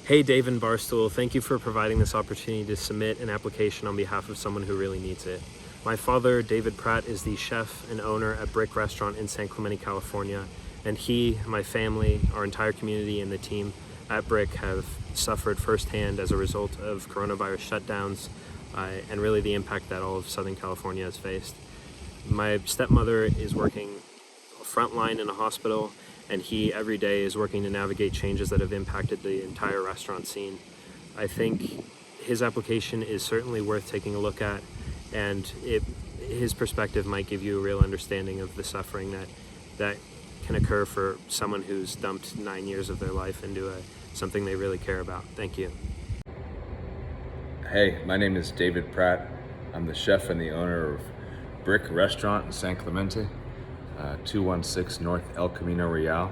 Hey, Dave and Barstool, thank you for providing this opportunity to submit an application on behalf of someone who really needs it. My father, David Pratt, is the chef and owner at Brick Restaurant in San Clemente, California, and he, my family, our entire community, and the team at Brick have suffered firsthand as a result of coronavirus shutdowns and really the impact that all of Southern California has faced. My stepmother is working frontline in a hospital, and he every day is working to navigate changes that have impacted the entire restaurant scene. I think his application is certainly worth taking a look at, and his perspective might give you a real understanding of the suffering that can occur for someone who's dumped 9 years of their life into something they really care about. Thank you. Hey, my name is David Pratt. I'm the chef and the owner of Brick Restaurant in San Clemente, 216 North El Camino Real.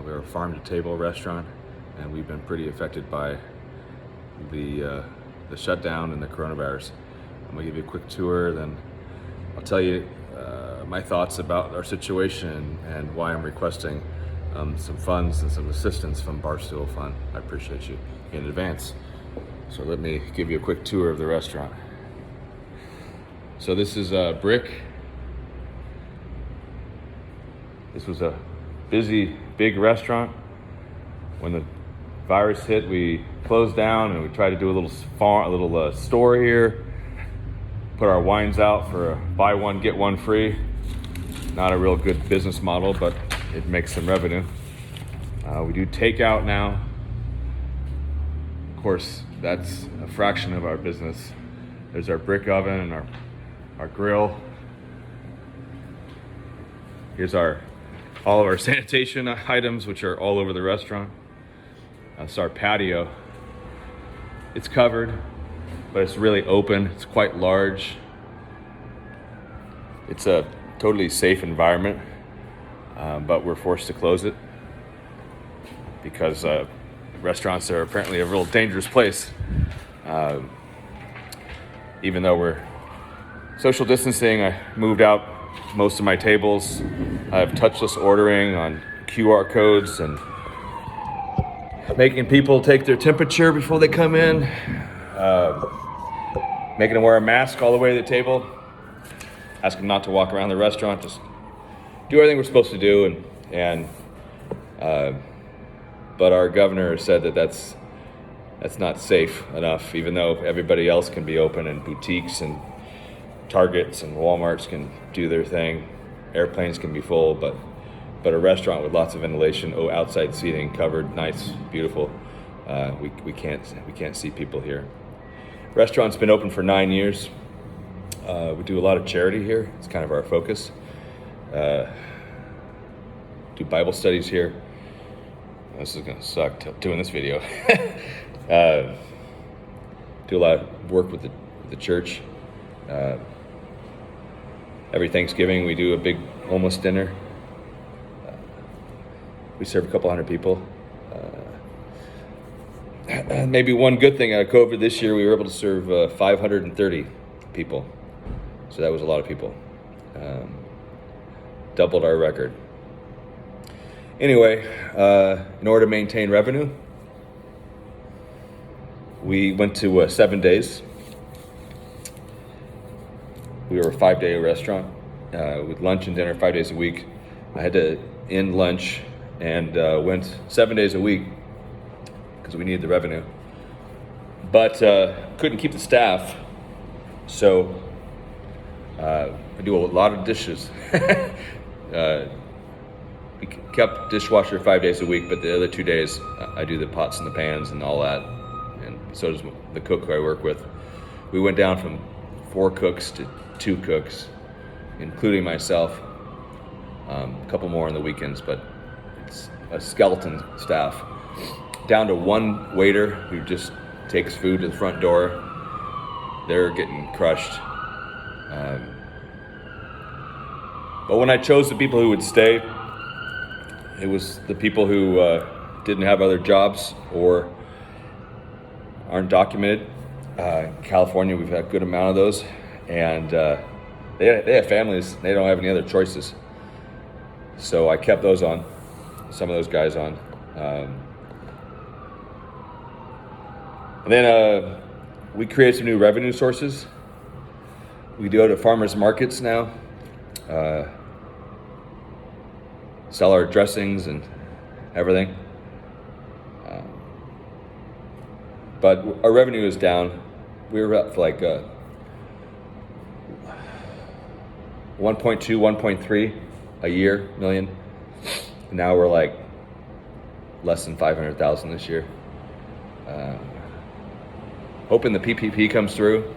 We're a farm-to-table restaurant, and we've been pretty affected by the shutdown and the coronavirus. I'm gonna give you a quick tour, then I'll tell you my thoughts about our situation and why I'm requesting some funds and some assistance from Barstool Fund. I appreciate you in advance. So let me give you a quick tour of the restaurant. So this is Brick. This was a busy, big restaurant. When the virus hit, we closed down and we tried to do a little store here. Put our wines out for a buy one, get one free. Not a real good business model, but it makes some revenue. We do takeout now. Of course, that's a fraction of our business. There's our brick oven and our grill. Here's all of our sanitation items, which are all over the restaurant. That's our patio. It's covered, but it's really open. It's quite large. It's a totally safe environment, but we're forced to close it because restaurants are apparently a real dangerous place. Even though we're social distancing, I moved out most of my tables. I have touchless ordering on QR codes and making people take their temperature before they come in, making them wear a mask all the way to the table, ask them not to walk around the restaurant, just do everything we're supposed to do. But our governor said that that's not safe enough, even though everybody else can be open and boutiques and Targets and Walmarts can do their thing. Airplanes can be full, but a restaurant with lots of ventilation, outside seating, covered, nice, beautiful. We can't see people here. Restaurant's been open for 9 years. We do a lot of charity here. It's kind of our focus. Do Bible studies here. This is gonna suck doing this video. Do a lot of work with the church. Every Thanksgiving we do a big homeless dinner. We serve a couple hundred people. Maybe one good thing out of COVID this year, we were able to serve 530 people. So that was a lot of people. Doubled our record. Anyway, in order to maintain revenue, we went to 7 days. We were a 5-day restaurant with lunch and dinner 5 days a week. I had to end lunch and went 7 days a week because we needed the revenue. But couldn't keep the staff, so I do a lot of dishes. We kept dishwasher 5 days a week, but the other 2 days I do the pots and the pans and all that, and so does the cook who I work with. We went down from 4 cooks to 2 cooks, including myself, a couple more on the weekends, but it's a skeleton staff. Down to 1 waiter who just takes food to the front door. They're getting crushed. But when I chose the people who would stay, it was the people who didn't have other jobs or aren't documented. California, we've had a good amount of those. And they have families. They don't have any other choices. So I kept those on, some of those guys on. And then we create some new revenue sources. We go to farmers markets now, sell our dressings and everything. But our revenue is down. We were up for like 1.2, 1.3 a year million. Now we're like less than 500,000 this year. Hoping the PPP comes through.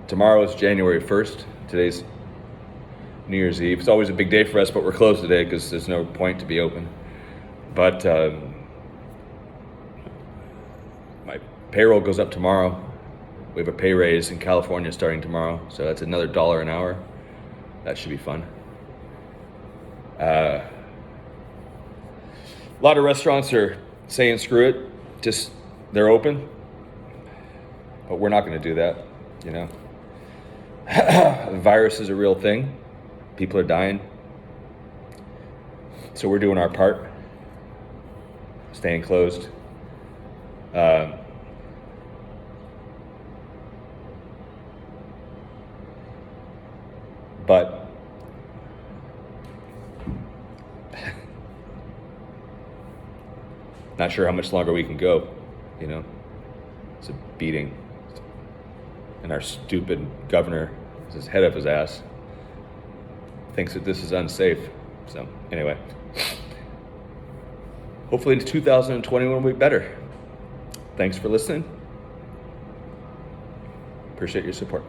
Tomorrow is January 1st. Today's New Year's Eve. It's always a big day for us, but we're closed today because there's no point to be open. But my payroll goes up tomorrow. We have a pay raise in California starting tomorrow, so that's another $1 an hour. That should be fun. A lot of restaurants are saying screw it, just they're open, but we're not going to do that, you know. The virus is a real thing. People are dying. So we're doing our part, staying closed. But not sure how much longer we can go, you know. It's a beating. And our stupid governor is his head up his ass. Thinks that this is unsafe. So anyway, hopefully in 2021 will be better. Thanks for listening. Appreciate your support.